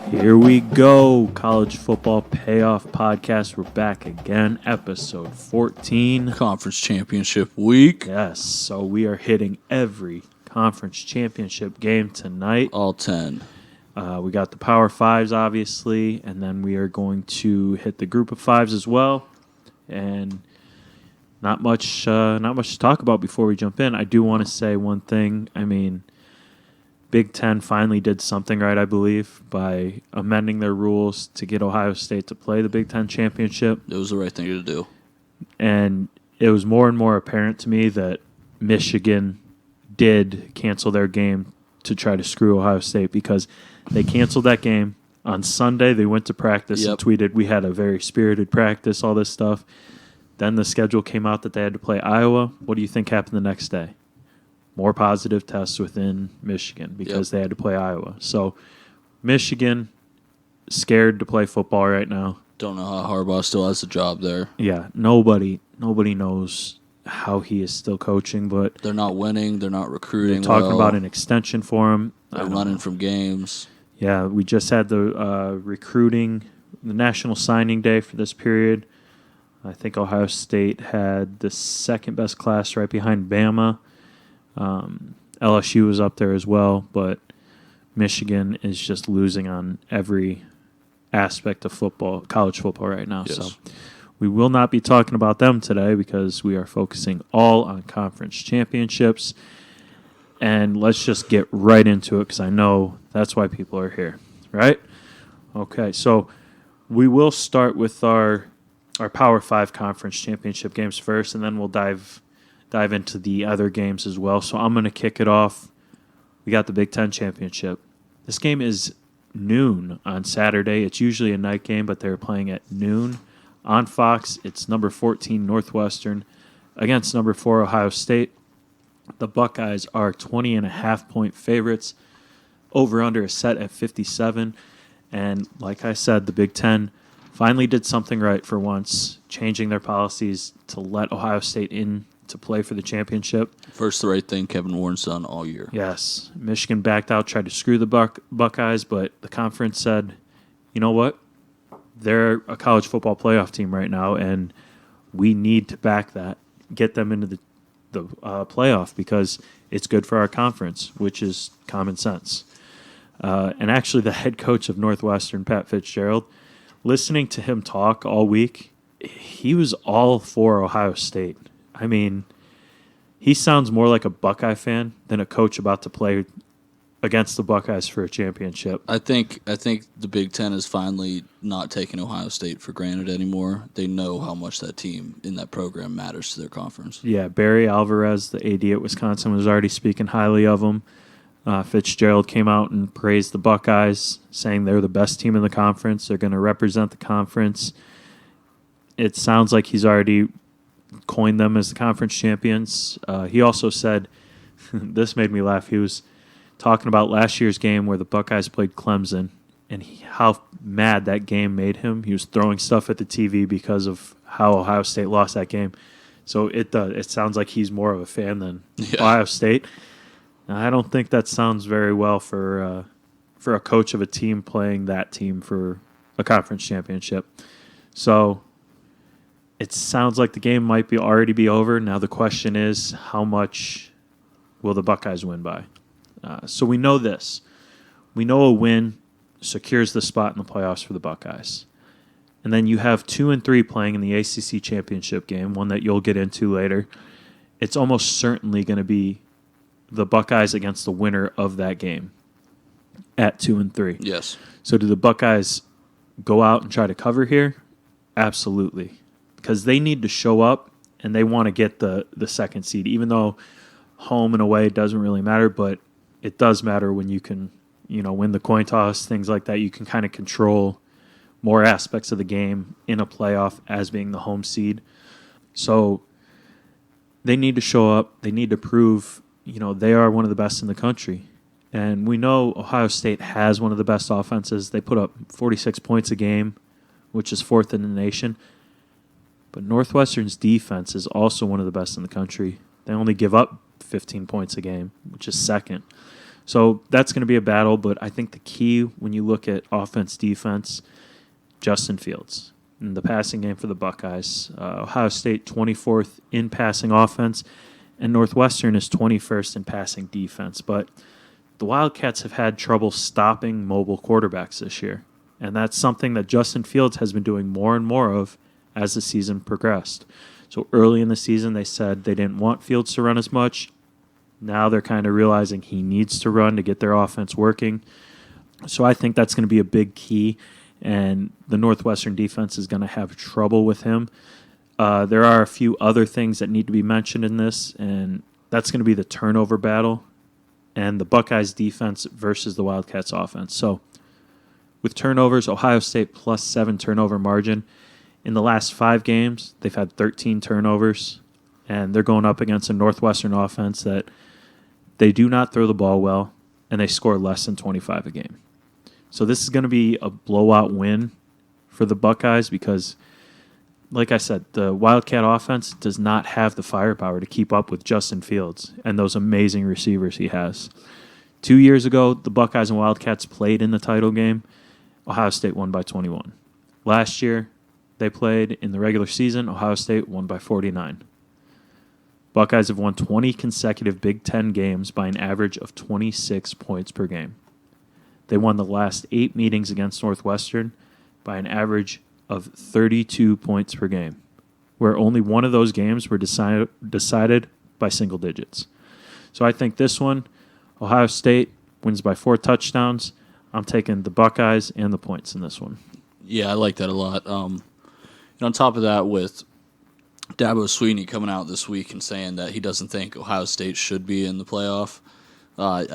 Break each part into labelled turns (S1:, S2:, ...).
S1: Here we go, College Football Payoff Podcast. We're back again, episode 14.
S2: Conference Championship Week.
S1: Yes, so we are hitting every conference championship game tonight.
S2: All 10.
S1: We got the Power Fives, obviously, and then we are going to hit the Group of Fives as well. And not much to talk about before we jump in. I do want to say one thing. I mean, Big Ten finally did something right, I believe, by amending their rules to get Ohio State to play the Big Ten championship.
S2: It was the right thing to do.
S1: And it was more and more apparent to me that Michigan did cancel their game to try to screw Ohio State, because they canceled that game. On Sunday, they went to practice and tweeted, "We had a very spirited practice," all this stuff. Then the schedule came out that they had to play Iowa. What do you think happened the next day? More positive tests within Michigan because they had to play Iowa. So Michigan, scared to play football right now.
S2: Don't know how Harbaugh still has a job there.
S1: Yeah, nobody knows how he is still coaching, but
S2: they're not winning. They're not recruiting.
S1: They're talking about an extension for him.
S2: They're running from games.
S1: Yeah, we just had the recruiting, the National Signing Day for this period. I think Ohio State had the second best class right behind Bama. LSU was up there as well, but Michigan is just losing on every aspect of football, college football right now.
S2: Yes.
S1: So we will not be talking about them today because we are focusing all on conference championships. And let's just get right into it because I know that's why people are here, right? Okay, so we will start with our Power 5 conference championship games first, and then we'll dive into the other games as well. So I'm going to kick it off. We got the Big Ten championship. This game is noon on Saturday. It's usually a night game, but they're playing at noon. On Fox, it's number 14 Northwestern against number 4 Ohio State. The Buckeyes are 20.5-point favorites. Over-under is set at 57. And like I said, the Big Ten finally did something right for once, changing their policies to let Ohio State in to play for the championship.
S2: First, the right thing Kevin Warren's done all year.
S1: Yes. Michigan backed out, tried to screw the Buckeyes, but the conference said, you know what? They're a college football playoff team right now, and we need to back that, get them into the playoff because it's good for our conference, which is common sense. And actually, the head coach of Northwestern, Pat Fitzgerald, listening to him talk all week, he was all for Ohio State. I mean, he sounds more like a Buckeye fan than a coach about to play against the Buckeyes for a championship.
S2: I think the Big Ten is finally not taking Ohio State for granted anymore. They know how much that team in that program matters to their conference.
S1: Yeah, Barry Alvarez, the AD at Wisconsin, was already speaking highly of them. Fitzgerald came out and praised the Buckeyes, saying they're the best team in the conference. They're going to represent the conference. It sounds like he's already coined them as the conference champions. He also said, this made me laugh, he was talking about last year's game where the Buckeyes played Clemson and how mad that game made him. He was throwing stuff at the TV because of how Ohio State lost that game. So it sounds like he's more of a fan than Ohio State. I don't think that sounds very well for a coach of a team playing that team for a conference championship. So it sounds like the game might already be over. Now the question is, how much will the Buckeyes win by? So we know this. We know a win secures the spot in the playoffs for the Buckeyes. And then you have 2 and 3 playing in the ACC championship game, one that you'll get into later. It's almost certainly going to be the Buckeyes against the winner of that game at 2 and 3.
S2: Yes.
S1: So do the Buckeyes go out and try to cover here? Absolutely. Because they need to show up and they want to get the second seed, even though home and away doesn't really matter, but it does matter when you can, win the coin toss, things like that. You can kind of control more aspects of the game in a playoff as being the home seed. So they need to show up. They need to prove, they are one of the best in the country. And we know Ohio State has one of the best offenses. They put up 46 points a game, which is 4th in the nation. But Northwestern's defense is also one of the best in the country. They only give up 15 points a game, which is 2nd. So that's going to be a battle, but I think the key when you look at offense, defense, Justin Fields. In the passing game for the Buckeyes, Ohio State 24th in passing offense, and Northwestern is 21st in passing defense. But the Wildcats have had trouble stopping mobile quarterbacks this year, and that's something that Justin Fields has been doing more and more of as the season progressed. So early in the season, they said they didn't want Fields to run as much. Now they're kind of realizing he needs to run to get their offense working. So I think that's going to be a big key, and the Northwestern defense is going to have trouble with him. There are a few other things that need to be mentioned in this, and that's going to be the turnover battle and the Buckeyes defense versus the Wildcats offense. So with turnovers, Ohio State plus 7 turnover margin. In the last 5 games, they've had 13 turnovers, and they're going up against a Northwestern offense that they do not throw the ball well, and they score less than 25 a game. So this is going to be a blowout win for the Buckeyes because, like I said, the Wildcat offense does not have the firepower to keep up with Justin Fields and those amazing receivers he has. 2 years ago, the Buckeyes and Wildcats played in the title game. Ohio State won by 21. Last year, they played in the regular season. Ohio State won by 49. Buckeyes have won 20 consecutive Big Ten games by an average of 26 points per game. They won the last 8 meetings against Northwestern by an average of 32 points per game, where only one of those games were decided by single digits. So I think this one, Ohio State wins by 4 touchdowns. I'm taking the Buckeyes and the points in this one.
S2: Yeah, I like that a lot. And on top of that, with Dabo Swinney coming out this week and saying that he doesn't think Ohio State should be in the playoff,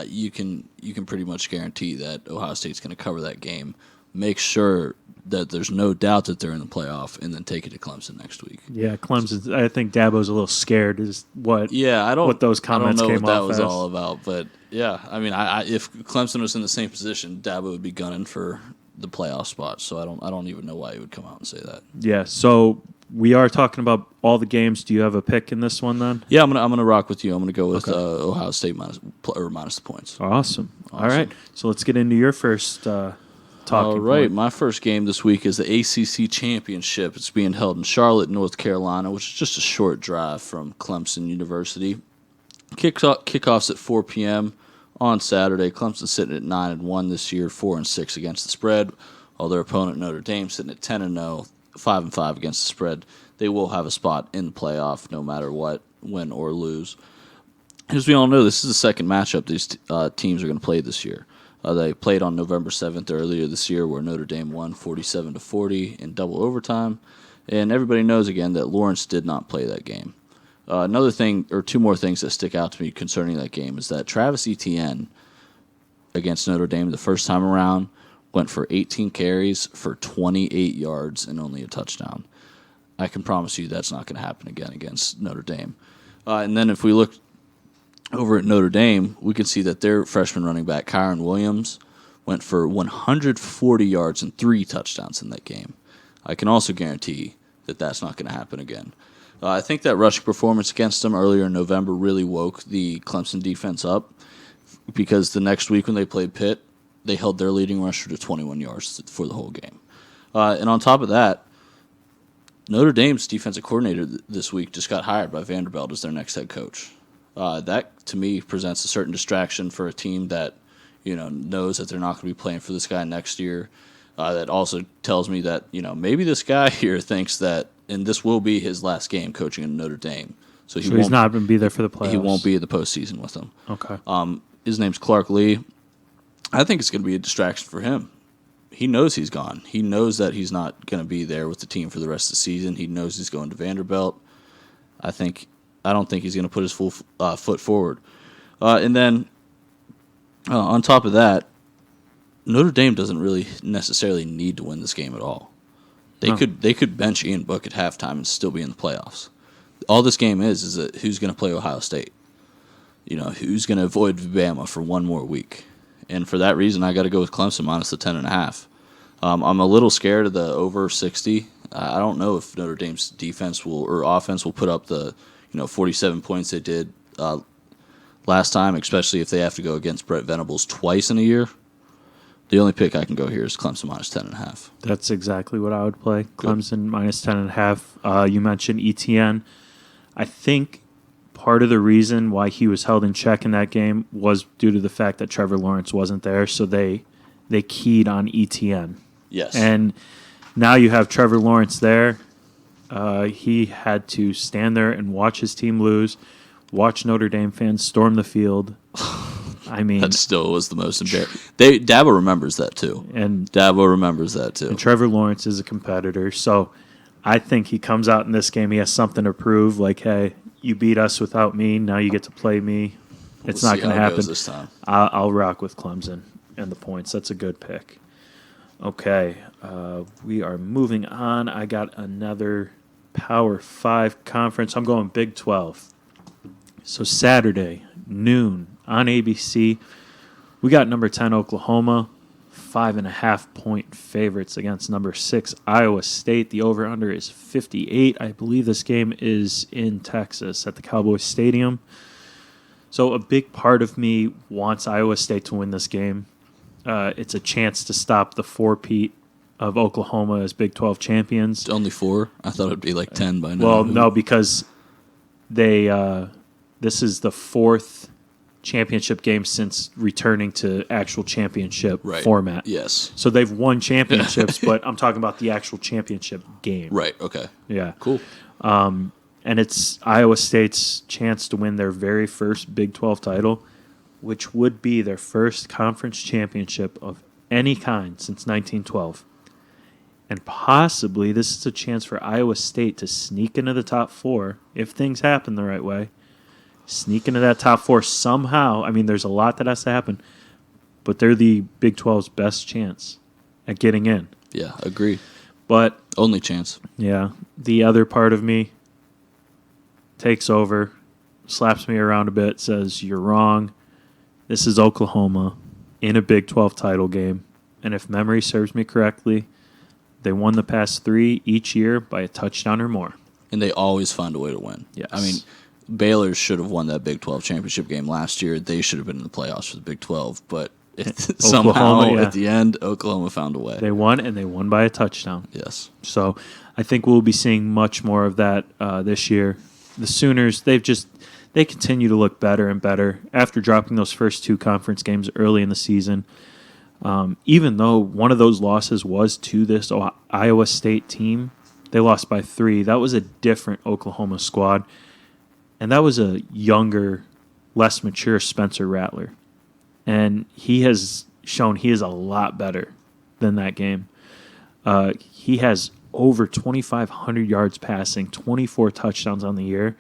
S2: you can pretty much guarantee that Ohio State's going to cover that game. Make sure that there's no doubt that they're in the playoff, and then take it to Clemson next week.
S1: Yeah, Clemson. I think Dabo's a little scared. Is what?
S2: Yeah,
S1: what those comments
S2: I don't know
S1: came
S2: what that
S1: off
S2: was
S1: as.
S2: all about, but yeah, I mean, if Clemson was in the same position, Dabo would be gunning for the playoff spot. So I don't even know why he would come out and say that.
S1: Yeah. So we are talking about all the games. Do you have a pick in this one then?
S2: Yeah, I'm gonna rock with you. I'm gonna go with Ohio State minus the points.
S1: Awesome. All right. So let's get into your first talking
S2: All right,
S1: point.
S2: my first game this week is the ACC Championship. It's being held in Charlotte, North Carolina, which is just a short drive from Clemson University. Kickoffs at 4 p.m. on Saturday. Clemson sitting at 9-1 this year, 4-6 against the spread, while their opponent Notre Dame sitting at 10-0, 5-5 against the spread. They will have a spot in the playoff no matter what, win or lose. As we all know, this is the second matchup these teams are going to play this year. They played on November 7th earlier this year, where Notre Dame won 47-40 in double overtime. And everybody knows, again, that Lawrence did not play that game. Another thing, or 2 more things that stick out to me concerning that game, is that Travis Etienne against Notre Dame the first time around went for 18 carries for 28 yards and only a touchdown. I can promise you that's not going to happen again against Notre Dame. And then if we look over at Notre Dame, we can see that their freshman running back, Kyron Williams, went for 140 yards and 3 touchdowns in that game. I can also guarantee that that's not going to happen again. I think that rushing performance against them earlier in November really woke the Clemson defense up, because the next week when they played Pitt, they held their leading rusher to 21 yards for the whole game. And on top of that, Notre Dame's defensive coordinator this week just got hired by Vanderbilt as their next head coach. That, to me, presents a certain distraction for a team that, knows that they're not going to be playing for this guy next year. That also tells me that, maybe this guy here thinks that, and this will be his last game coaching in Notre Dame. So
S1: he's not going to be there for the playoffs.
S2: He won't be in the postseason with them.
S1: Okay.
S2: His name's Clark Lee. I think it's going to be a distraction for him. He knows he's gone. He knows that he's not going to be there with the team for the rest of the season. He knows he's going to Vanderbilt. I don't think he's going to put his full foot forward. And then on top of that, Notre Dame doesn't really necessarily need to win this game at all. They could bench Ian Book at halftime and still be in the playoffs. All this game is that who's going to play Ohio State. Who's going to avoid Bama for one more week. And for that reason, I got to go with Clemson minus the 10.5. I'm a little scared of the over 60. I don't know if Notre Dame's defense or offense will put up the 47 points they did last time, especially if they have to go against Brett Venables twice in a year. The only pick I can go here is Clemson minus 10.5.
S1: That's exactly what I would play. Clemson minus 10.5. You mentioned ETN. I think part of the reason why he was held in check in that game was due to the fact that Trevor Lawrence wasn't there, so they keyed on ETN.
S2: Yes.
S1: And now you have Trevor Lawrence there. He had to stand there and watch his team lose, watch Notre Dame fans storm the field. I mean,
S2: that still was the most embarrassing. Dabo remembers that too.
S1: And Trevor Lawrence is a competitor, so I think he comes out in this game. He has something to prove. Like, hey, you beat us without me. Now you get to play me. It's not going to happen
S2: this time.
S1: I'll rock with Clemson and the points. That's a good pick. Okay, we are moving on. I got another Power 5 conference. I'm going Big 12. So Saturday, noon on ABC, we got number 10 Oklahoma, 5.5-point favorites against number 6 Iowa State. The over-under is 58. I believe this game is in Texas at the Cowboys Stadium. So a big part of me wants Iowa State to win this game. It's a chance to stop the four-peat of Oklahoma as Big 12 champions.
S2: It's only 4? I thought it would be like 10 by now.
S1: Well, no, because this is the 4th championship game since returning to actual championship format.
S2: Yes.
S1: So they've won championships, but I'm talking about the actual championship game.
S2: Right, okay.
S1: Yeah.
S2: Cool.
S1: And it's Iowa State's chance to win their very first Big 12 title, which would be their first conference championship of any kind since 1912. And possibly this is a chance for Iowa State to sneak into the top 4, if things happen the right way. Sneak into that top 4 somehow. I mean, there's a lot that has to happen, but they're the Big 12's best chance at getting in.
S2: Yeah, agree.
S1: But
S2: only chance.
S1: Yeah, the other part of me takes over, slaps me around a bit, says, you're wrong. This is Oklahoma in a Big 12 title game. And if memory serves me correctly, they won the past 3 each year by a touchdown or more.
S2: And they always find a way to win.
S1: Yes.
S2: I mean, Baylor should have won that Big 12 championship game last year. They should have been in the playoffs for the Big 12. But somehow at the end, Oklahoma found a way.
S1: They won, and they won by a touchdown.
S2: Yes.
S1: So I think we'll be seeing much more of that this year. The Sooners, they continue to look better and better after dropping those first 2 conference games early in the season. Even though one of those losses was to this Iowa State team, they lost by 3. That was a different Oklahoma squad, and that was a younger, less mature Spencer Rattler. And he has shown he is a lot better than that game. He has over 2,500 yards passing, 24 touchdowns on the year.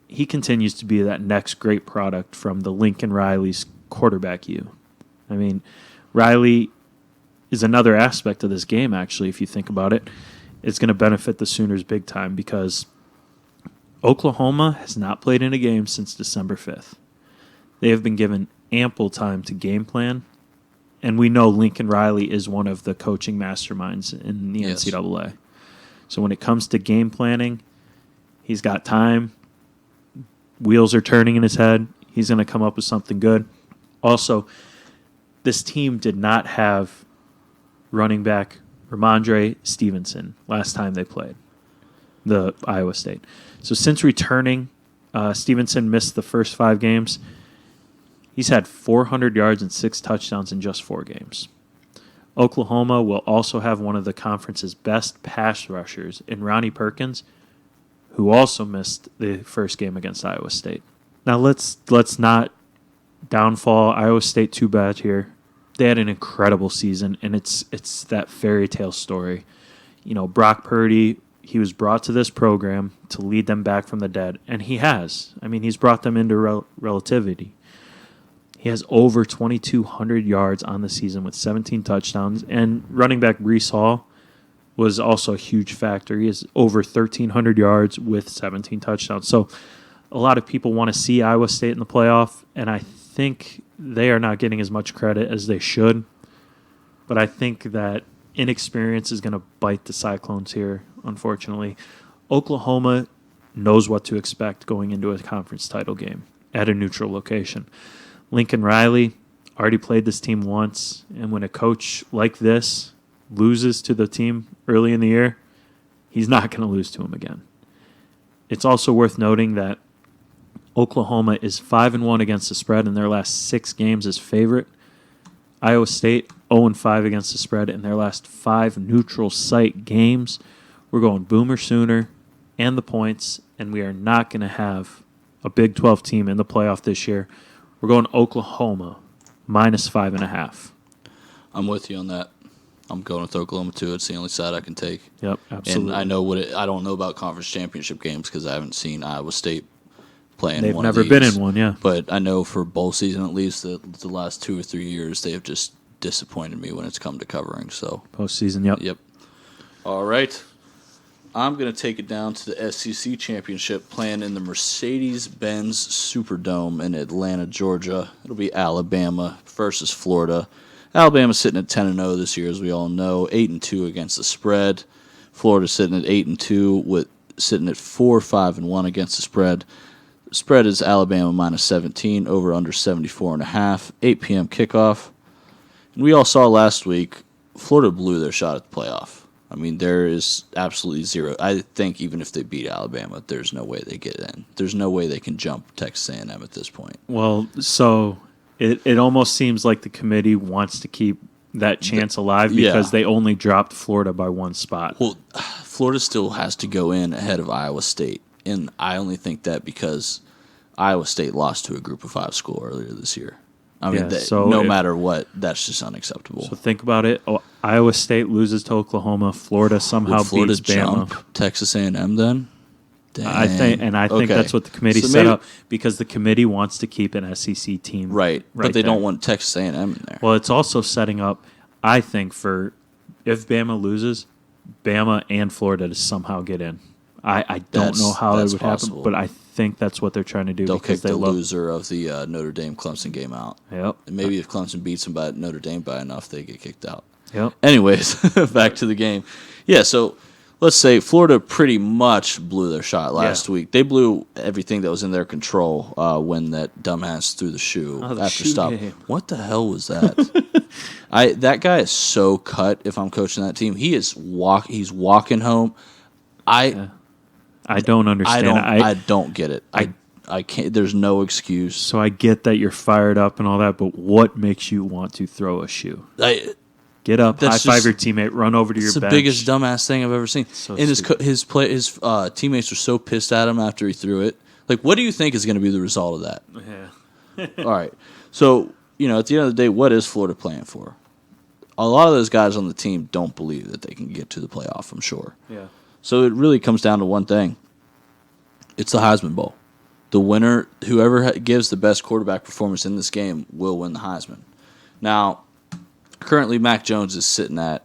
S1: He continues to be that next great product from the Lincoln Riley's quarterback U. I mean, Riley is another aspect of this game, actually, if you think about it. It's going to benefit the Sooners big time because Oklahoma has not played in a game since December 5th. They have been given ample time to game plan, and we know Lincoln Riley is one of the coaching masterminds in the NCAA. So when it comes to game planning, he's got time. Wheels are turning in his head. He's going to come up with something good. Also, this team did not have running back Ramondre Stevenson last time they played the Iowa State. So since returning, Stevenson missed the first 5 games. He's had 400 yards and 6 touchdowns in just 4 games. Oklahoma will also have one of the conference's best pass rushers in Ronnie Perkins, who also missed the first game against Iowa State. Now let's not downfall Iowa State too bad here. They had an incredible season, and it's that fairy tale story. You know, Brock Purdy, he was brought to this program to lead them back from the dead, and he has. I mean, he's brought them into relativity. He has over 2,200 yards on the season with 17 touchdowns, and running back Breece Hall was also a huge factor. He has over 1,300 yards with 17 touchdowns. So a lot of people want to see Iowa State in the playoff, and I think they are not getting as much credit as they should. But I think that inexperience is going to bite the Cyclones here, unfortunately. Oklahoma knows what to expect going into a conference title game. at a neutral location. Lincoln Riley already played this team once, and when a coach like this loses to the team early in the year, he's not going to lose to him again. It's also worth noting that Oklahoma is 5-1 against the spread in their last 6 games as favorite. Iowa State 0-5 against the spread in their last 5 neutral site games. We're going Boomer Sooner and the points, and we are not going to have a Big 12 team in the playoff this year. We're going Oklahoma -5.5.
S2: I'm with you on that. I'm going with Oklahoma too. It's the only side I can take.
S1: Yep, absolutely.
S2: And I know I don't know about conference championship games because I haven't seen Iowa State playing.
S1: They've
S2: one
S1: never
S2: of these.
S1: been in one, yeah.
S2: But I know for bowl season at least, the last 2 or 3 years they have just disappointed me when it's come to covering. So
S1: Postseason, yep.
S2: Yep. All right. I'm going to take it down to the SEC championship, playing in the Mercedes-Benz Superdome in Atlanta, Georgia. It'll be Alabama versus Florida. Alabama's sitting at 10-0 this year, as we all know, 8-2 against the spread. Florida's sitting at 8-2, with sitting at 4-5-1 against the spread. The spread is Alabama -17, over under 74.5, 8 p.m. kickoff. And we all saw last week, Florida blew their shot at the playoff. I mean, there is absolutely zero. I think even if they beat Alabama, there's no way they get in. There's no way they can jump Texas A&M at this point.
S1: Well, so it almost seems like the committee wants to keep that chance alive because they only dropped Florida by 1 spot.
S2: Well, Florida still has to go in ahead of Iowa State, and I only think that because Iowa State lost to a Group of 5 school earlier this year. I mean, no matter what, that's just unacceptable.
S1: So think about it. Iowa State loses to Oklahoma. Florida somehow beats Bama.
S2: Jump Texas A&M then? Dang.
S1: I think that's what the committee set up because the committee wants to keep an SEC team.
S2: Right, but they don't want Texas A&M in there.
S1: Well, it's also setting up, I think, for if Bama loses, Bama and Florida to somehow get in. I don't know how it would happen, but I think that's what they're trying to do.
S2: They'll
S1: because
S2: kick the loser of the Notre Dame Clemson game out.
S1: Yep.
S2: And maybe if Clemson beats them by Notre Dame by enough, they get kicked out.
S1: Yep.
S2: Anyways, back to the game. Yeah, so let's say Florida pretty much blew their shot last week. They blew everything that was in their control when that dumbass threw the shoe after stop.
S1: Game.
S2: What the hell was that? That guy is so cut. If I'm coaching that team, he's walking home.
S1: I don't understand.
S2: I don't get it. I can't. There's no excuse.
S1: So I get that you're fired up and all that, but what makes you want to throw a shoe? Get up, high five your teammate, run over to your bench.
S2: It's the biggest dumbass thing I've ever seen.
S1: So
S2: and his teammates were so pissed at him after he threw it. Like, what do you think is going to be the result of that?
S1: Yeah.
S2: All right. So, at the end of the day, what is Florida playing for? A lot of those guys on the team don't believe that they can get to the playoff, I'm sure.
S1: Yeah.
S2: So it really comes down to one thing. It's the Heisman Bowl. The winner, whoever gives the best quarterback performance in this game, will win the Heisman. Now, currently Mac Jones is sitting at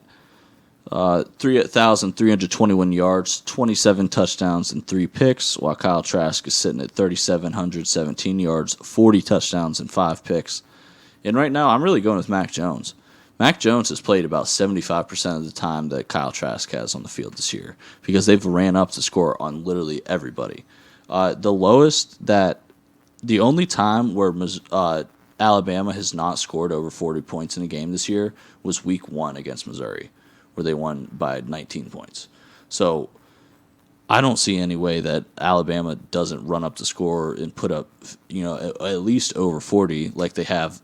S2: 3,321 yards, 27 touchdowns, and 3 picks, while Kyle Trask is sitting at 3,717 yards, 40 touchdowns, and 5 picks. And right now, I'm really going with Mac Jones. Mac Jones has played about 75% of the time that Kyle Trask has on the field this year because they've ran up the score on literally everybody. The only time where Alabama has not scored over 40 points in a game this year was week 1 against Missouri, where they won by 19 points. So I don't see any way that Alabama doesn't run up the score and put up, at least over 40 like they have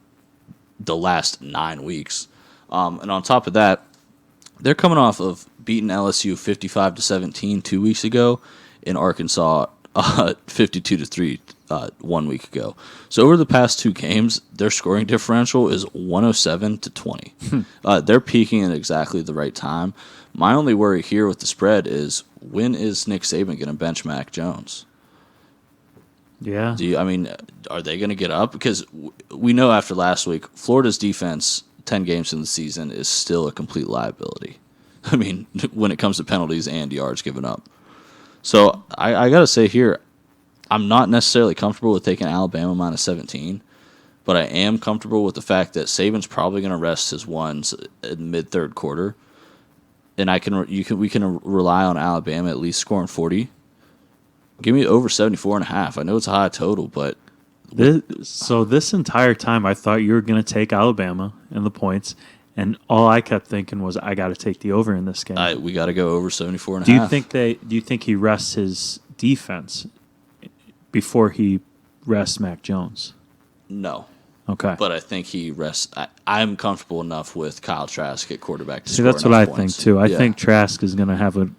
S2: the last 9 weeks. And on top of that, they're coming off of beating LSU 55-17 2 weeks ago, in Arkansas 52-3 1 week ago. So over the past 2 games, their scoring differential is 107-20. They're peaking at exactly the right time. My only worry here with the spread is, when is Nick Saban going to bench Mac Jones?
S1: Yeah.
S2: Are they going to get up? Because we know after last week, Florida's defense, 10 games in the season, is still a complete liability. I mean, when it comes to penalties and yards given up. So I got to say here, I'm not necessarily comfortable with taking Alabama -17, but I am comfortable with the fact that Saban's probably going to rest his ones in mid-third quarter, and we can rely on Alabama at least scoring 40. Give me over 74.5. I know it's a high total, but
S1: This entire time, I thought you were going to take Alabama and the points, and all I kept thinking was, I got to take the over in this game.
S2: We got to go over 74.5.
S1: Do you think he rests his defense before he rests Mac Jones?
S2: No.
S1: Okay.
S2: But I think he rests. I'm comfortable enough with Kyle Trask at quarterback to
S1: See,
S2: score
S1: that's what I
S2: enough points.
S1: think, too. I
S2: Yeah.
S1: think Trask is going to have a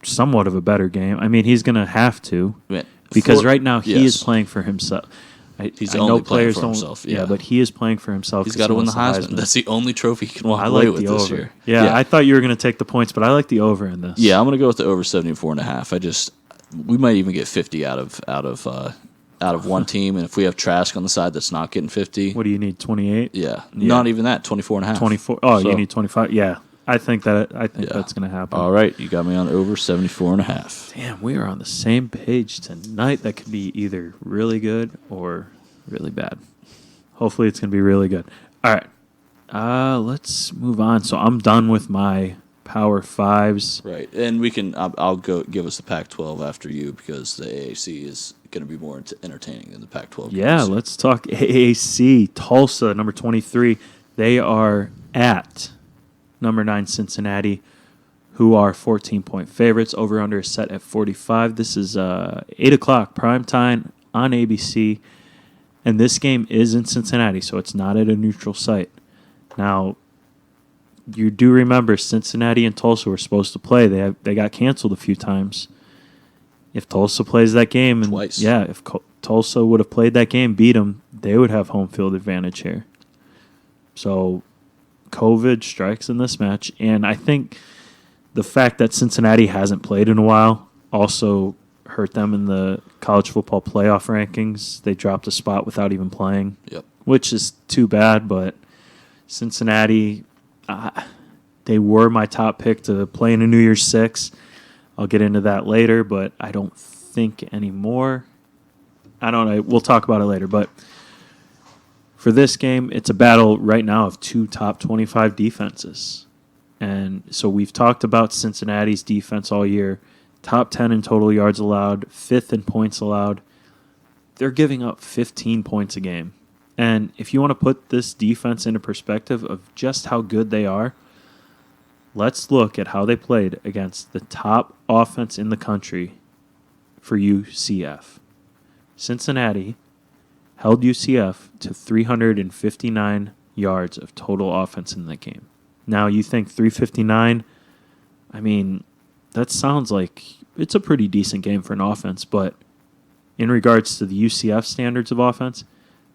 S1: somewhat of a better game. I mean, he's going to have to because right now he is playing for himself.
S2: He's
S1: I
S2: only
S1: know
S2: playing
S1: players
S2: for
S1: don't,
S2: himself.
S1: Yeah, but he is playing for himself.
S2: He's got to win the Heisman. That's the only trophy he can walk away with this year.
S1: Yeah, I thought you were going to take the points, but I like the over in this.
S2: Yeah, I'm going to go with the over 74.5. We might even get 50 out of one team, and if we have Trask on the side that's not getting 50,
S1: what do you need? 28?
S2: Yeah, not even that. 24.5.
S1: 24. Oh, you need 25. Yeah, I think that's going to happen.
S2: All right, you got me on over 74.5.
S1: Damn, we are on the same page tonight. That could be either really good or really bad. Hopefully, it's going to be really good. All right, let's move on. So I'm done with my Power Fives.
S2: Right, and we can. I'll go give us the Pac-12 after you because the AAC is going to be more entertaining than the Pac-12.
S1: Yeah, let's talk AAC. Tulsa, number 23. They are at number 9 Cincinnati, who are 14-point favorites. Over-under is set at 45. This is 8 o'clock prime time on ABC, and this game is in Cincinnati, so it's not at a neutral site. Now, you do remember Cincinnati and Tulsa were supposed to play. They got canceled a few times. If Tulsa plays that game,
S2: twice.
S1: Yeah, if Tulsa would have played that game, beat them, they would have home field advantage here. So, COVID strikes in this match, and I think the fact that Cincinnati hasn't played in a while also hurt them in the college football playoff rankings. They dropped a spot without even playing, which is too bad, but Cincinnati, they were my top pick to play in a New Year's Six. I'll get into that later, but I don't think anymore. I don't know. We'll talk about it later, but for this game, it's a battle right now of two top 25 defenses. And so we've talked about Cincinnati's defense all year. Top 10 in total yards allowed, 5th in points allowed. They're giving up 15 points a game. And if you want to put this defense into perspective of just how good they are, let's look at how they played against the top offense in the country for UCF. Cincinnati held UCF to 359 yards of total offense in that game. Now, you think 359, I mean, that sounds like it's a pretty decent game for an offense, but in regards to the UCF standards of offense,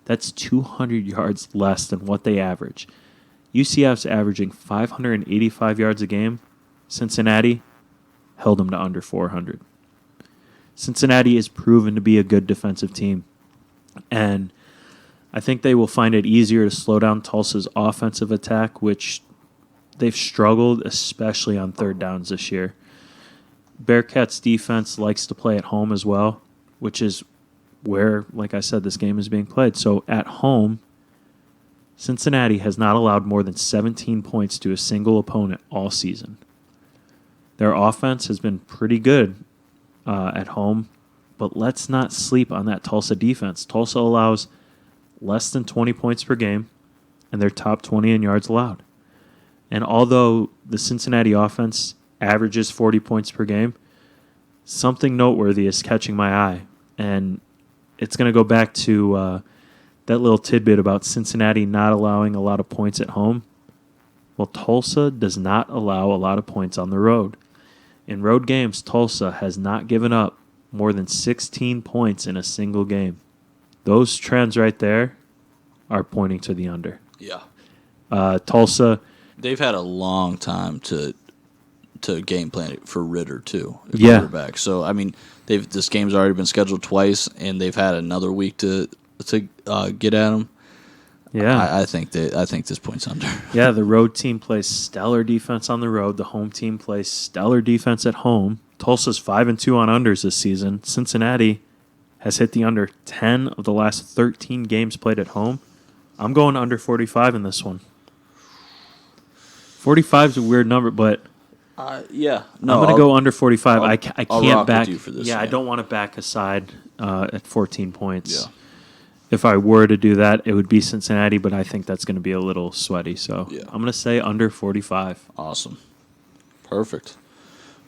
S1: that's 200 yards less than what they average. UCF's averaging 585 yards a game. Cincinnati held them to under 400. Cincinnati is proven to be a good defensive team, and I think they will find it easier to slow down Tulsa's offensive attack, which they've struggled, especially on third downs this year. Bearcats' defense likes to play at home as well, which is where, like I said, this game is being played. So at home, Cincinnati has not allowed more than 17 points to a single opponent all season. Their offense has been pretty good at home, but let's not sleep on that Tulsa defense. Tulsa allows less than 20 points per game, and they're top 20 in yards allowed. And although the Cincinnati offense averages 40 points per game, something noteworthy is catching my eye. And it's going to go back to that little tidbit about Cincinnati not allowing a lot of points at home. Well, Tulsa does not allow a lot of points on the road. In road games, Tulsa has not given up more than 16 points in a single game. Those trends right there are pointing to the under.
S2: Yeah.
S1: Tulsa,
S2: they've had a long time to game plan it for Ritter too, quarterback. So I mean, this game's already been scheduled twice, and they've had another week to get at him.
S1: Yeah,
S2: I think this point's under.
S1: Yeah, the road team plays stellar defense on the road. The home team plays stellar defense at home. Tulsa's 5-2 on unders this season. Cincinnati has hit the under 10 of the last 13 games played at home. I'm going under 45 in this one. 45 is a weird number, but
S2: yeah,
S1: no, I'm going to go under 45. I
S2: I'll
S1: can't
S2: rock
S1: back.
S2: with you for this.
S1: Yeah, I don't want to back aside at 14 points.
S2: Yeah.
S1: if I were to do that, it would be Cincinnati, but I think that's going to be a little sweaty. So
S2: Yeah.
S1: I'm going to say under 45.
S2: Awesome. Perfect.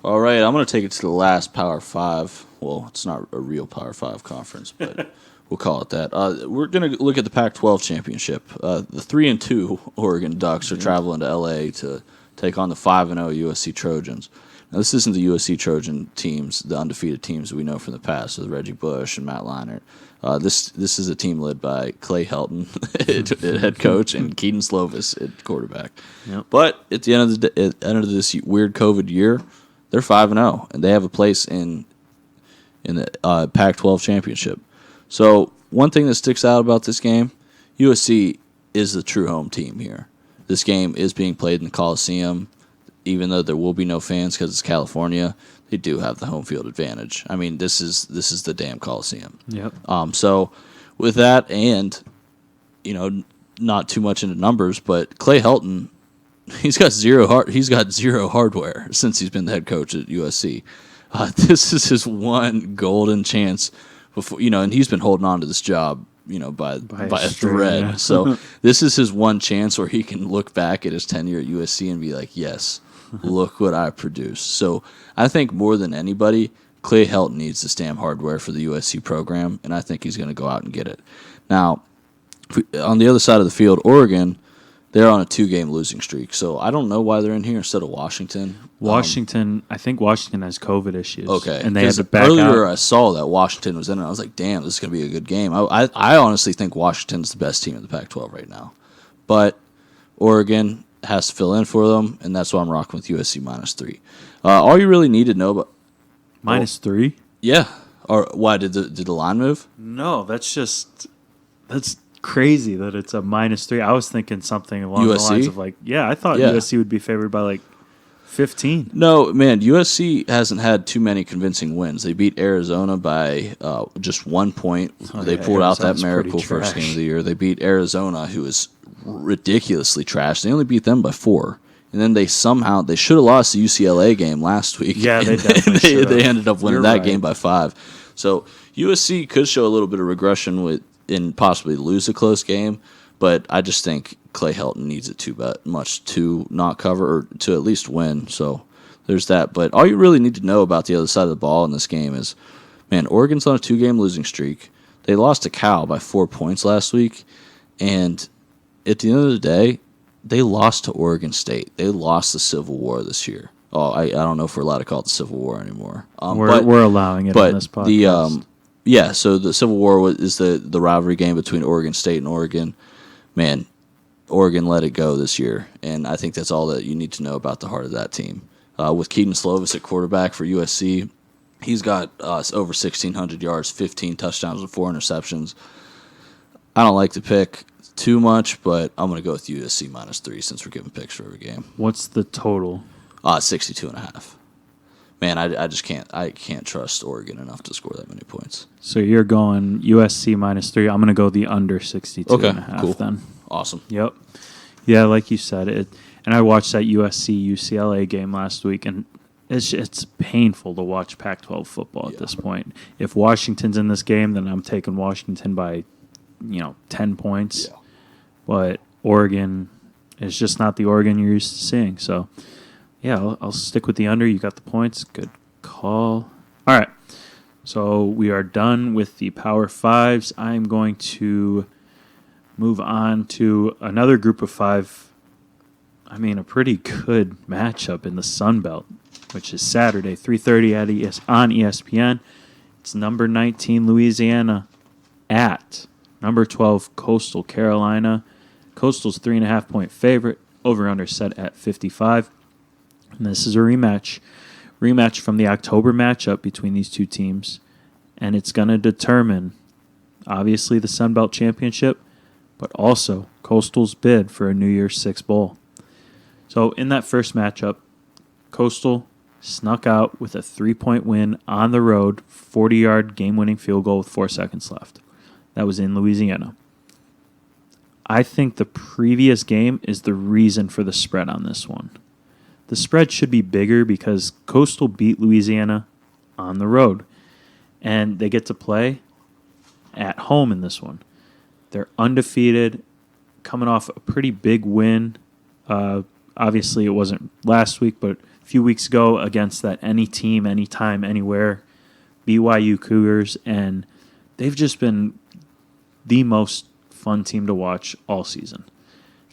S2: All right, I'm going to take it to the last Power 5. Well, it's not a real Power 5 conference, but we'll call it that. We're going to look at the Pac-12 championship. The 3-2 Oregon Ducks are traveling to L.A. to take on the 5-0 USC Trojans. Now, this isn't the USC Trojan teams, the undefeated teams we know from the past, with Reggie Bush and Matt Leinart. This is a team led by Clay Helton, head coach, and Keaton Slovis at quarterback.
S1: Yep.
S2: But at the end of this weird COVID year, they're 5-0, and they have a place in the Pac-12 championship. So one thing that sticks out about this game, USC is the true home team here. This game is being played in the Coliseum. Even though there will be no fans because it's California, they do have the home field advantage. I mean, this is the damn Coliseum.
S1: Yep.
S2: So with that, and not too much into numbers, but Clay Helton, he's got zero hardware since he's been the head coach at USC. This is his one golden chance before, and he's been holding on to this job, by a thread.
S1: Yeah.
S2: So this is his one chance where he can look back at his tenure at USC and be like, yes, look what I produced. So I think more than anybody, Clay Helton needs the damn hardware for the USC program, and I think he's going to go out and get it. Now, on the other side of the field, Oregon, they're on a 2-game losing streak. So I don't know why they're in here instead of Washington.
S1: I think Washington has COVID issues.
S2: Okay.
S1: And they had to back
S2: earlier
S1: out.
S2: I saw that Washington was in it. I was like, damn, this is going to be a good game. I honestly think Washington's the best team in the Pac-12 right now. But Oregon has to fill in for them, and that's why I'm rocking with USC -3. All you really need to know about...
S1: -3?
S2: Yeah. Or why, did the line move?
S1: No, that's crazy that it's a -3. I was thinking something along the
S2: USC?
S1: lines of I thought USC would be favored by 15.
S2: No, man, USC hasn't had too many convincing wins. They beat Arizona by just 1 point. They pulled out that
S1: Arizona's
S2: miracle
S1: pretty
S2: first
S1: trash.
S2: game of the year. They beat Arizona, who is ridiculously trash. They only beat them by 4. And then they should have lost the UCLA game last week.
S1: Yeah, they
S2: And
S1: definitely should have.
S2: they ended up winning
S1: You're
S2: that
S1: right.
S2: game by 5. So USC could show a little bit of regression and possibly lose a close game, but I just think Clay Helton needs it too much to not cover or to at least win. So there's that. But all you really need to know about the other side of the ball in this game is, man, Oregon's on a 2-game losing streak. They lost to Cal by 4 points last week, and at the end of the day, they lost to Oregon State. They lost the Civil War this year. Oh, I don't know if we're allowed to call it the Civil War anymore.
S1: We're allowing it on this podcast.
S2: So the Civil War is the rivalry game between Oregon State and Oregon. Man, Oregon let it go this year, and I think that's all that you need to know about the heart of that team. With Keaton Slovis at quarterback for USC, he's got over 1,600 yards, 15 touchdowns, and 4 interceptions. I don't like to pick too much, but I'm going to go with USC -3 since we're giving picks for every game.
S1: What's the total?
S2: 62.5. Man, I just can't trust Oregon enough to score that many points.
S1: So you're going USC -3. I'm going to go the under 62.5
S2: cool.
S1: then.
S2: Awesome.
S1: Yep. Yeah, like you said, and I watched that USC-UCLA game last week, and it's painful to watch Pac-12 football at this point. If Washington's in this game, then I'm taking Washington by 10 points.
S2: Yeah.
S1: But Oregon is just not the Oregon you're used to seeing. So, yeah, I'll stick with the under. You got the points. Good call. All right. So we are done with the Power Fives. I'm going to move on to another group of 5. I mean, a pretty good matchup in the Sun Belt, which is Saturday, 3:30 on ESPN. It's number 19 Louisiana at number 12 Coastal Carolina. Coastal's 3.5-point favorite. Over/under set at 55. And this is a rematch from the October matchup between these two teams, and it's going to determine, obviously, the Sun Belt Championship, but also Coastal's bid for a New Year's Six Bowl. So in that first matchup, Coastal snuck out with a 3-point win on the road, 40-yard game-winning field goal with 4 seconds left. That was in Louisiana. I think the previous game is the reason for the spread on this one. The spread should be bigger because Coastal beat Louisiana on the road, and they get to play at home in this one. They're undefeated, coming off a pretty big win. Obviously, it wasn't last week, but a few weeks ago against that any team, anytime, anywhere, BYU Cougars, and they've just been the most fun team to watch all season.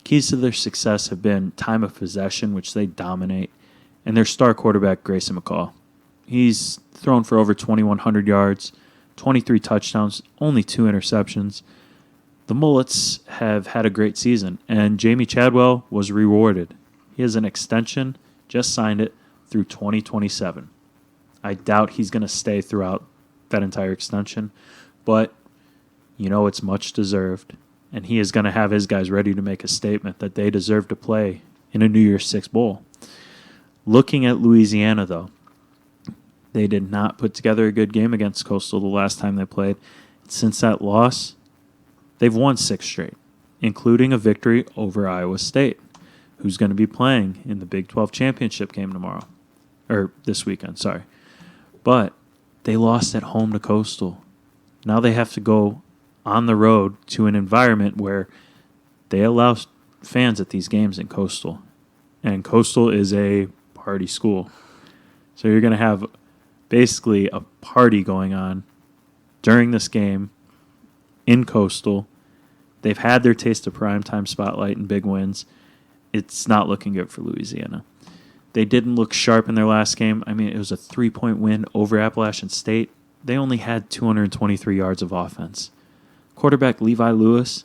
S1: Keys to their success have been time of possession, which they dominate, and their star quarterback, Grayson McCall. He's thrown for over 2,100 yards, 23 touchdowns, only 2 interceptions. The Mullets have had a great season, and Jamie Chadwell was rewarded. He has an extension, just signed it, through 2027. I doubt he's going to stay throughout that entire extension, but it's much deserved, and he is going to have his guys ready to make a statement that they deserve to play in a New Year's Six Bowl. Looking at Louisiana, though, they did not put together a good game against Coastal the last time they played. Since that loss, they've won 6 straight, including a victory over Iowa State, who's going to be playing in the Big 12 championship game tomorrow. Or this weekend, sorry. But they lost at home to Coastal. Now they have to go on the road to an environment where they allow fans at these games in Coastal. And Coastal is a party school. So you're going to have basically a party going on during this game in Coastal. They've had their taste of primetime spotlight and big wins. It's not looking good for Louisiana. They didn't look sharp in their last game. I mean, it was a 3-point win over Appalachian State. They only had 223 yards of offense. Quarterback Levi Lewis,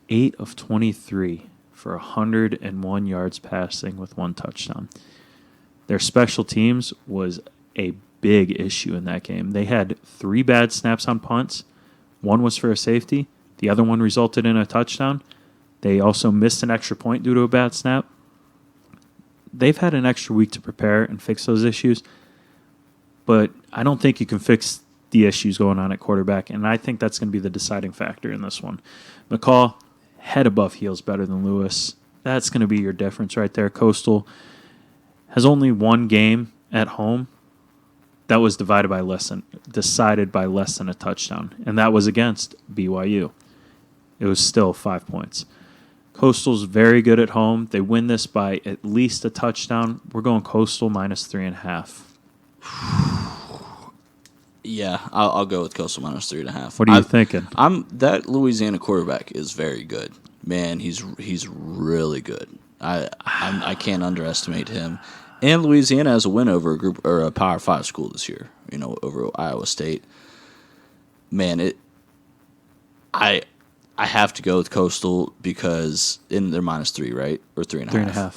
S1: 8 of 23 for 101 yards passing with 1 touchdown. Their special teams was a big issue in that game. They had 3 bad snaps on punts. 1 was for a safety. The other one resulted in a touchdown. They also missed an extra point due to a bad snap. They've had an extra week to prepare and fix those issues, but I don't think you can fix the issues going on at quarterback, and I think that's going to be the deciding factor in this one. McCall, head above heels better than Lewis. That's going to be your difference right there. Coastal has only 1 game at home that was decided by less than a touchdown, and that was against BYU. It was still 5 points. Coastal's very good at home. They win this by at least a touchdown. We're going Coastal minus 3.5.
S2: Yeah, I'll go with Coastal minus 3.5.
S1: What are you thinking?
S2: That Louisiana quarterback is very good. Man, he's really good. I can't underestimate him. And Louisiana has a win over a Power 5 school this year. Over Iowa State. Man, I have to go with Coastal because they're minus 3, right? Or 3.5.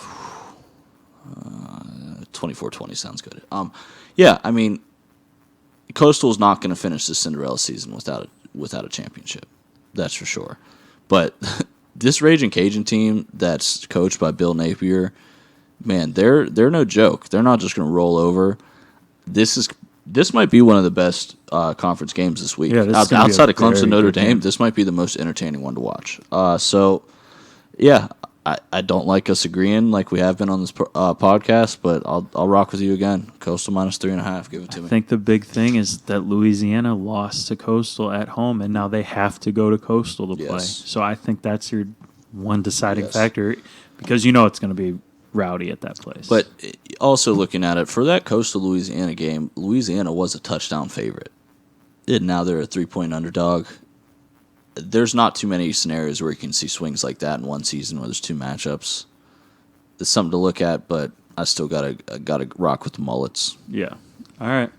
S1: 3.5.
S2: 24-20 sounds good. Yeah, I mean, Coastal is not going to finish this Cinderella season without a championship. That's for sure. But this Raging Cajun team that's coached by Bill Napier, man, they're no joke. They're not just going to roll over. This might be one of the best conference games this week.
S1: Yeah,
S2: outside of Clemson, Notre Dame, this might be the most entertaining one to watch. I don't like us agreeing like we have been on this podcast, but I'll rock with you again. Coastal minus 3.5. Give it to me.
S1: I think the big thing is that Louisiana lost to Coastal at home, and now they have to go to Coastal to play. So I think that's your one deciding factor because it's going to be rowdy at that place.
S2: But also looking at it, for that Coastal Louisiana game, Louisiana was a touchdown favorite. And now they're a 3-point underdog. There's not too many scenarios where you can see swings like that in one season where there's 2 matchups. It's something to look at, but I still gotta rock with the Mullets.
S1: Yeah. All right.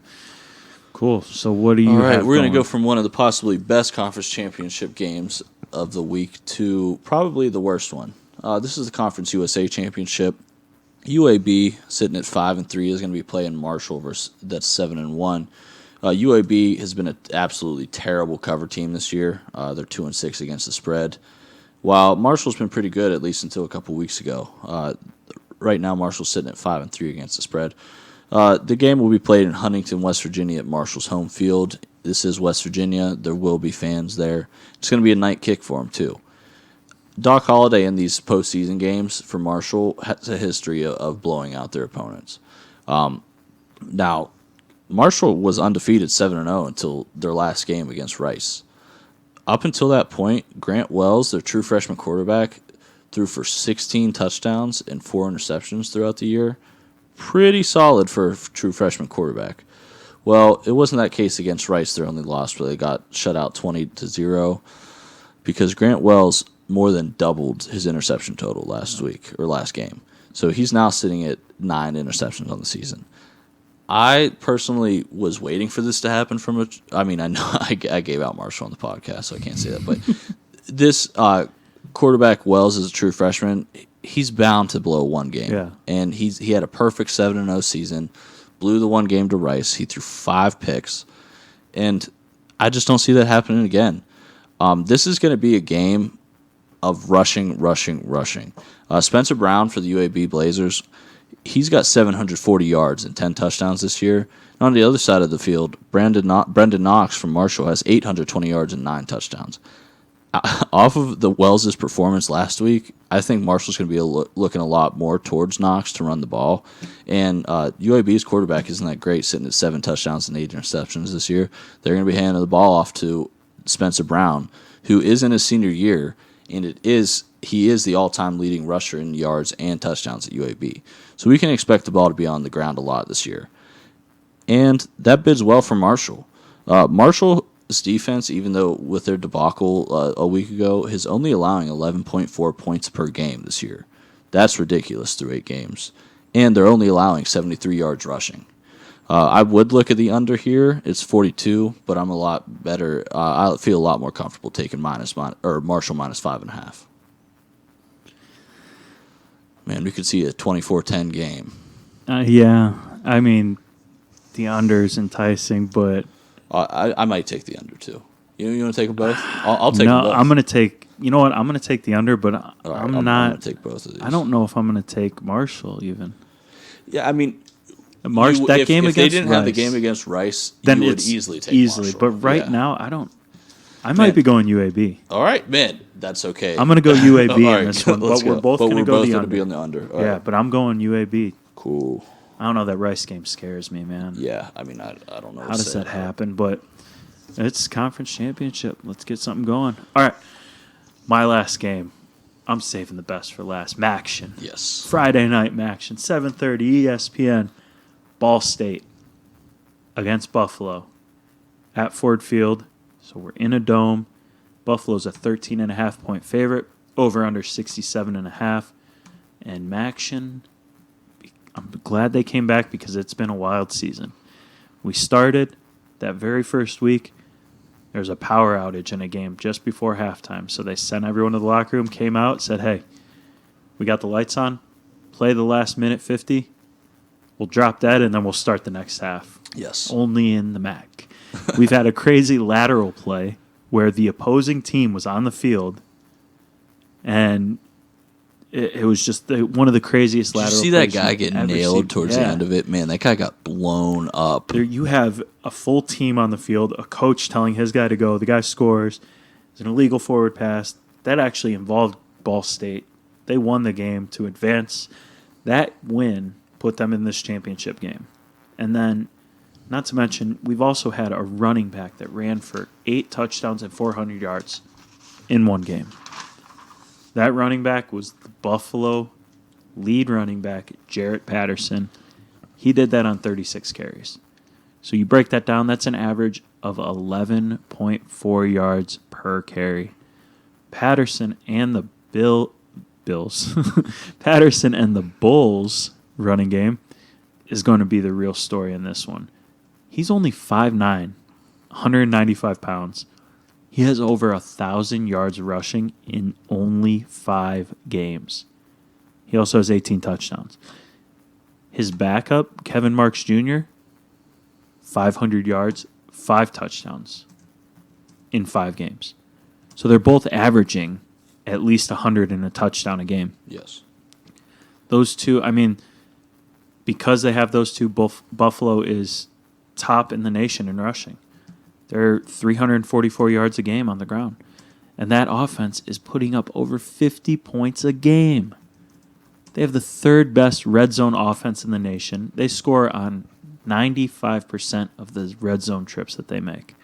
S1: Cool. So what do you have?
S2: All right, we're going to go from one of the possibly best conference championship games of the week to probably the worst one. This is the Conference USA Championship. UAB sitting at 5-3 is going to be playing Marshall versus that's 7-1. UAB has been an absolutely terrible cover team this year. They're 2-6 against the spread, while Marshall's been pretty good at least until a couple weeks ago. Right now, Marshall's sitting at 5-3 against the spread. The game will be played in Huntington, West Virginia, at Marshall's home field. This is West Virginia. There will be fans there. It's going to be a night kick for them too. Doc Holliday in these postseason games for Marshall has a history of blowing out their opponents. Now, Marshall was undefeated 7-0 until their last game against Rice. up until that point, Grant Wells, their true freshman quarterback, threw for 16 touchdowns and 4 interceptions throughout the year. Pretty solid for a true freshman quarterback. Well, it wasn't that case against Rice. Their only loss, where they got shut out 20-0, because Grant Wells more than doubled his interception total last game. So he's now sitting at 9 interceptions on the season. I personally was waiting for this to happen I know I gave out Marshall on the podcast, so I can't say that. But this quarterback, Wells, is a true freshman. He's bound to blow one game.
S1: Yeah.
S2: And he had a perfect 7-0 season, blew the one game to Rice. He threw 5 picks. And I just don't see that happening again. This is going to be a game of rushing. Spencer Brown for the UAB Blazers, he's got 740 yards and 10 touchdowns this year. And on the other side of the field, Brendan Knox from Marshall has 820 yards and 9 touchdowns. Off of the Wells' performance last week, I think Marshall's going to be looking a lot more towards Knox to run the ball. And UAB's quarterback isn't that great, sitting at 7 touchdowns and 8 interceptions this year. They're going to be handing the ball off to Spencer Brown, who is in his senior year, and he is the all-time leading rusher in yards and touchdowns at UAB. So we can expect the ball to be on the ground a lot this year. And that bids well for Marshall. Marshall's defense, even though with their debacle a week ago, is only allowing 11.4 points per game this year. That's ridiculous through 8 games. And they're only allowing 73 yards rushing. I would look at the under here. It's 42, but I'm a lot better. I feel a lot more comfortable taking Marshall minus 5.5. Man, we could see a 24-10 game.
S1: Yeah, I mean, the under is enticing, but
S2: I might take the under too. You want to take them both? I'll take them both.
S1: I'm going to take. You know what? I'm going to take the under, but I'm not.
S2: I'm going to take both of these.
S1: I don't know if I'm going to take Marshall even.
S2: Yeah, I mean,
S1: if
S2: they didn't have the game against Rice,
S1: then
S2: you would easily take Marshall.
S1: But now, I don't. I might be going UAB.
S2: All right, man, that's okay.
S1: I'm going to go UAB
S2: in
S1: this one, but we're both going to go the under.
S2: Be on the under. All
S1: yeah,
S2: right.
S1: but I'm going UAB.
S2: Cool.
S1: I don't know. That Rice game scares me, man.
S2: Yeah, I mean, I don't know.
S1: How does that happen? But it's conference championship. Let's get something going. All right, my last game. I'm saving the best for last. Maction.
S2: Yes.
S1: Friday night Maction. 7:30 ESPN. Ball State against Buffalo at Ford Field. So we're in a dome. Buffalo's a 13.5-point favorite. Over under 67.5. And Maction, I'm glad they came back because it's been a wild season. We started that very first week. There was a power outage in a game just before halftime. So they sent everyone to the locker room, came out, said, hey, we got the lights on. Play the last minute 50. We'll drop that, and then we'll start the next half.
S2: Yes.
S1: Only in the MAC. We've had a crazy lateral play where the opposing team was on the field, and it was just one of the craziest lateral plays.
S2: Did you see that guy get nailed towards the end of it? Man, that guy got blown up.
S1: You have a full team on the field, a coach telling his guy to go. The guy scores. It's an illegal forward pass. That actually involved Ball State. They won the game to advance. That win put them in this championship game. And then, not to mention, we've also had a running back that ran for 8 touchdowns and 400 yards in one game. That running back was the Buffalo lead running back, Jarrett Patterson. He did that on 36 carries. So you break that down, that's an average of 11.4 yards per carry. Patterson and the Bills, Patterson and the Bulls running game is going to be the real story in this one. He's only 5'9", 195 pounds. He has over 1,000 yards rushing in only 5 games. He also has 18 touchdowns. His backup, Kevin Marks Jr., 500 yards, 5 touchdowns in 5 games. So they're both averaging at least 100 and a touchdown a game.
S2: Yes.
S1: Those two, I mean, because they have those two, Buffalo is top in the nation in rushing. They're 344 yards a game on the ground. And that offense is putting up over 50 points a game. They have the 3rd best red zone offense in the nation. They score on 95% of the red zone trips that they make.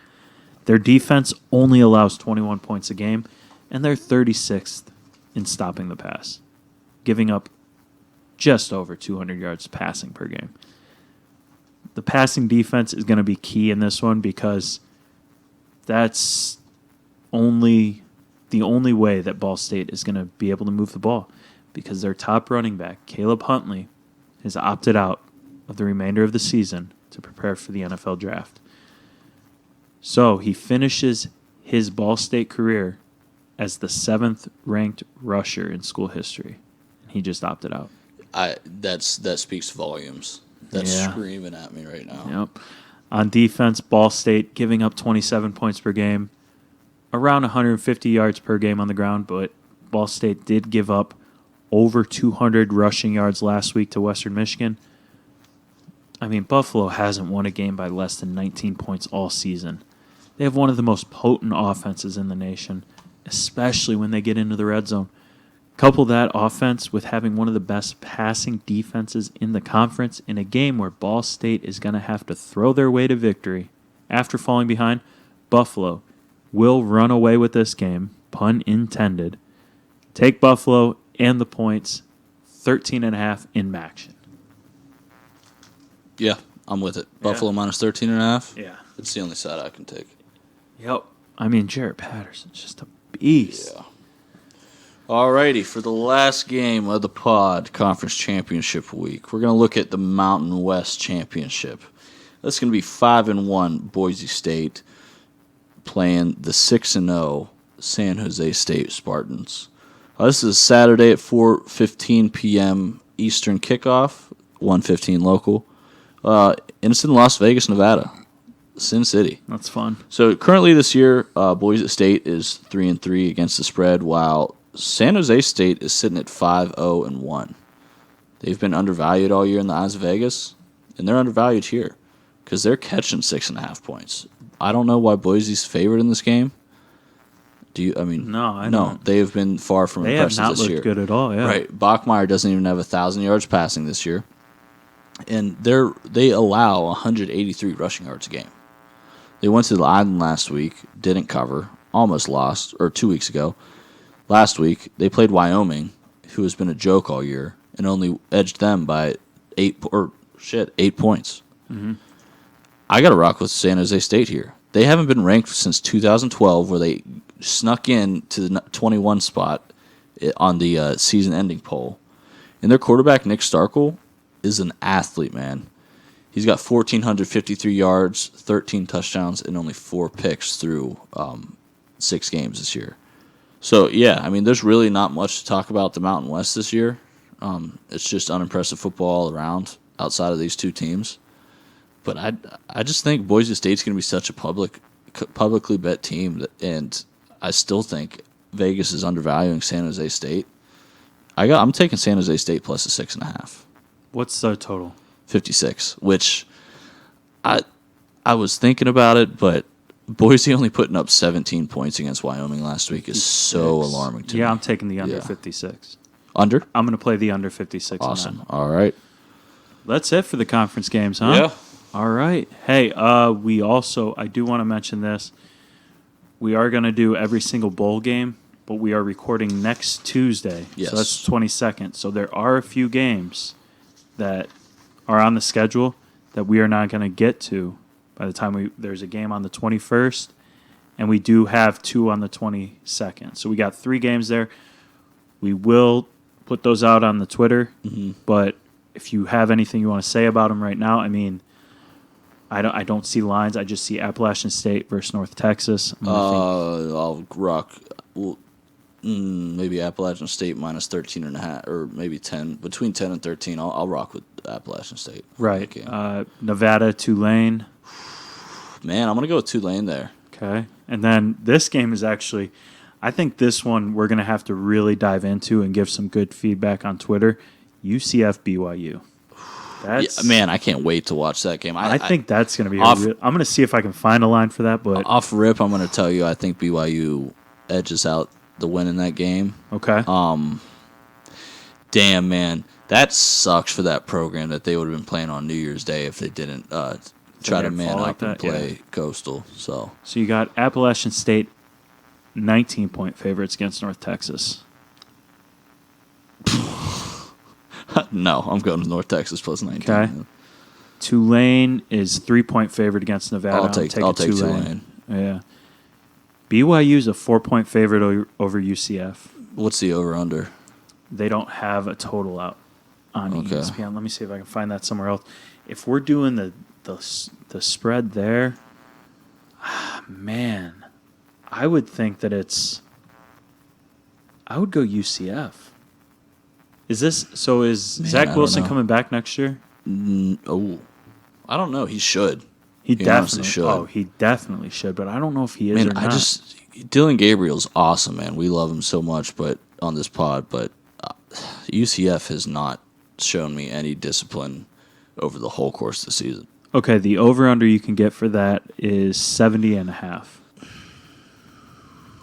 S1: Their defense only allows 21 points a game, and they're 36th in stopping the pass, giving up just over 200 yards passing per game. The passing defense is going to be key in this one because that's the only way that Ball State is going to be able to move the ball, because their top running back, Caleb Huntley, has opted out of the remainder of the season to prepare for the NFL draft. So he finishes his Ball State career as the 7th ranked rusher in school history. And he just opted out.
S2: That speaks volumes. That's screaming at me right now.
S1: Yep. On defense, Ball State giving up 27 points per game, around 150 yards per game on the ground, but Ball State did give up over 200 rushing yards last week to Western Michigan. I mean, Buffalo hasn't won a game by less than 19 points all season. They have one of the most potent offenses in the nation, especially when they get into the red zone. Couple that offense with having one of the best passing defenses in the conference in a game where Ball State is going to have to throw their way to victory. After falling behind, Buffalo will run away with this game, pun intended. Take Buffalo and the points, 13.5 in action.
S2: Yeah, I'm with it. Buffalo minus 13.5.
S1: Yeah.
S2: It's the only side I can take.
S1: Yep. I mean, Jarrett Patterson's just a beast.
S2: Yeah. Alrighty, for the last game of the pod, Conference Championship Week, we're going to look at the Mountain West Championship. That's going to be 5-1 Boise State playing the 6-0 San Jose State Spartans. This is Saturday at 4:15 p.m. Eastern kickoff, 1:15 local. And it's in Las Vegas, Nevada, Sin City.
S1: That's fun.
S2: So currently this year, Boise State is 3-3 against the spread, while San Jose State is sitting at 5-0-1. They've been undervalued all year in the eyes of Vegas, and they're undervalued here because they're catching 6.5 points. I don't know why Boise's favored in this game. Do you? I mean,
S1: No,
S2: no. They have been far from
S1: they have
S2: impressive
S1: not
S2: this
S1: looked
S2: year.
S1: good at all. Yeah,
S2: Right. Bachmeier doesn't even have 1,000 yards passing this year, and they allow 183 rushing yards a game. They went to the Island last week, didn't cover, almost lost, or 2 weeks ago. Last week, they played Wyoming, who has been a joke all year, and only edged them by 8 points.
S1: Mm-hmm.
S2: I got to rock with San Jose State here. They haven't been ranked since 2012, where they snuck in to the 21 spot on the season-ending poll. And their quarterback, Nick Starkel, is an athlete, man. He's got 1,453 yards, 13 touchdowns, and only 4 picks through 6 games this year. So, yeah, I mean, there's really not much to talk about the Mountain West this year. It's just unimpressive football all around outside of these two teams. But I just think Boise State's going to be such a publicly bet team, and I still think Vegas is undervaluing San Jose State. I'm taking San Jose State plus a 6.5.
S1: What's the total?
S2: 56, which I was thinking about it, but Boise only putting up 17 points against Wyoming last week is so alarming to me.
S1: Yeah, I'm taking the under 56.
S2: Under?
S1: I'm going to play the under 56.
S2: Awesome. All right.
S1: That's it for the conference games, huh?
S2: Yeah.
S1: All right. Hey, we also, I do want to mention this. We are going to do every single bowl game, but we are recording next Tuesday.
S2: Yes.
S1: So that's the 22nd. So there are a few games that are on the schedule that we are not going to get to by the time there's a game on the 21st, and we do have 2 on the 22nd. So we got 3 games there. We will put those out on the Twitter, but if you have anything you want to say about them right now, I mean, I don't see lines. I just see Appalachian State versus North Texas.
S2: I'll rock. Well, maybe Appalachian State minus 13.5, or maybe 10, between 10 and 13. I'll rock with Appalachian State.
S1: Right. Nevada, Tulane.
S2: Man, I'm gonna go with Tulane there.
S1: Okay. And then this game is actually, I think this one we're gonna have to really dive into and give some good feedback on Twitter. UCF BYU.
S2: Man, I can't wait to watch that game.
S1: I think that's going to be I'm going to see if I can find a line for that. But
S2: off rip, I'm going to tell you I think BYU edges out the win in that game.
S1: Okay.
S2: Damn, man. That sucks for that program that they would have been playing on New Year's Day if they didn't try to
S1: didn't
S2: man
S1: fall
S2: up
S1: like
S2: and
S1: that,
S2: play Coastal. So
S1: you got Appalachian State 19-point favorites against North Texas.
S2: no, I'm going to North Texas plus 19.
S1: Okay. Tulane is 3-point favorite against Nevada.
S2: I'll take Tulane.
S1: Yeah. BYU's a 4-point favorite over UCF.
S2: What's the over-under?
S1: They don't have a total out on
S2: Okay.
S1: ESPN. Let me see if I can find that somewhere else. If we're doing the spread there, man, I would think that I would go UCF. Is Zach Wilson coming back next year?
S2: I don't know. He should.
S1: He
S2: honestly
S1: definitely
S2: should.
S1: Oh, he definitely should, but I don't know if he is or not.
S2: Dylan Gabriel's awesome, man. We love him so much, but on this pod, but UCF has not shown me any discipline over the whole course of the season.
S1: Okay, the over-under you can get for that is 70.5.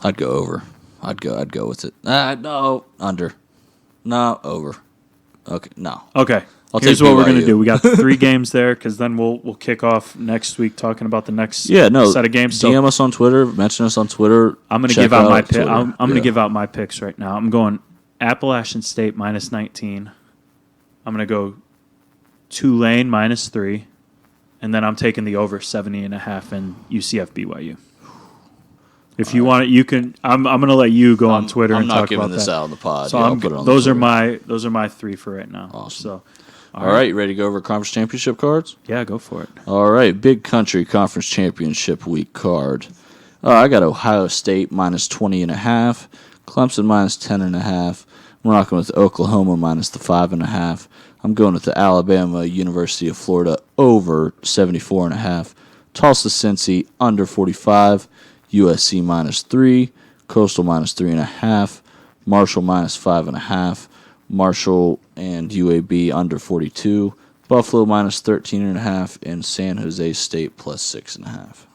S2: I'd go over. I'd go with it. No, under. No, over. Okay, no.
S1: Okay. Here's what we're going to do. We got 3 games there because then we'll kick off next week talking about the next set of games. So
S2: DM us on Twitter. Mention us on Twitter.
S1: I'm going to give out my pick. I'm going to give out my picks right now. I'm going Appalachian State minus 19. I'm going to go Tulane minus 3. And then I'm taking the over 70.5 in UCF BYU. If you want it, you can. I'm going to let you go on Twitter and talk about that.
S2: I'm not giving this out on the pod.
S1: So
S2: I'll put it on
S1: those are my 3 for right now.
S2: Awesome.
S1: So,
S2: all right, you ready to go over conference championship cards?
S1: Yeah, go for it.
S2: All right, Big Country Conference Championship Week card. I got Ohio State minus 20.5, Clemson minus 10.5. I'm rocking with Oklahoma minus the 5.5. I'm going with the Alabama University of Florida over 74.5. Tulsa Cincy under 45. USC minus 3. Coastal minus 3.5. Marshall minus 5.5. Marshall and UAB under 42. Buffalo minus 13.5. And San Jose State plus 6.5.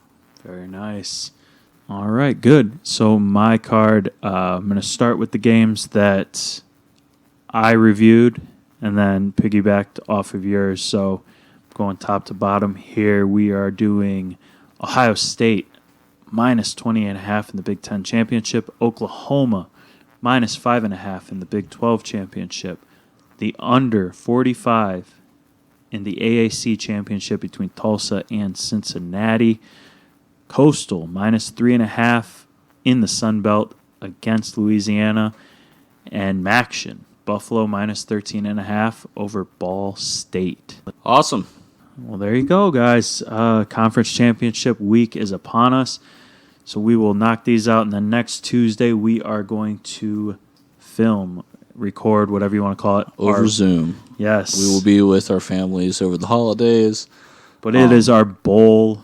S1: Very nice. All right, good. So my card, I'm going to start with the games that I reviewed and then piggybacked off of yours. So going top to bottom here, we are doing Ohio State minus 20.5 in the Big Ten Championship. Oklahoma minus 5.5 in the Big 12 Championship. The under 45 in the AAC Championship between Tulsa and Cincinnati. Coastal minus 3.5 in the Sun Belt against Louisiana. And Maction, Buffalo minus 13.5 over Ball State.
S2: Awesome.
S1: Well, there you go, guys. Conference Championship Week is upon us. So we will knock these out. And then next Tuesday, we are going to record, whatever you want to call it.
S2: Over Zoom.
S1: Yes.
S2: We will be with our families over the holidays.
S1: But it is our bowl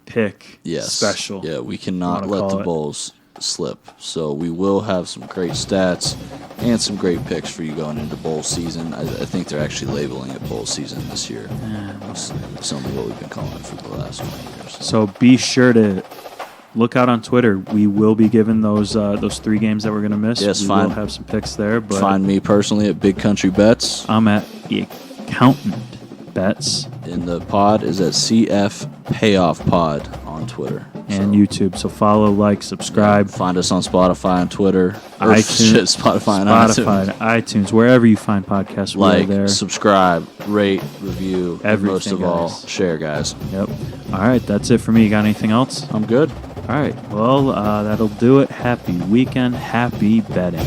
S1: pick special.
S2: Yeah, we cannot let the bowls slip. So we will have some great stats and some great picks for you going into bowl season. I think they're actually labeling it bowl season this year. It's only what we've been calling it for the last 20 years.
S1: So be sure to look out on Twitter. We will be giving those 3 games that we're going to miss.
S2: Yes,
S1: we will have some picks there. But
S2: find me personally at Big Country Bets.
S1: I'm at the Accountant Bets.
S2: And the pod is at CF Payoff Pod on Twitter.
S1: And YouTube. So follow, like, subscribe.
S2: Find us on Spotify and Twitter.
S1: iTunes.
S2: Spotify and
S1: iTunes. Wherever you find podcasts, we're there.
S2: Subscribe, rate, review,
S1: everything,
S2: and most of all,
S1: guys.
S2: share, guys.
S1: Yep. All right, that's it for me. You got anything else?
S2: I'm good.
S1: All right. Well, that'll do it. Happy weekend. Happy betting.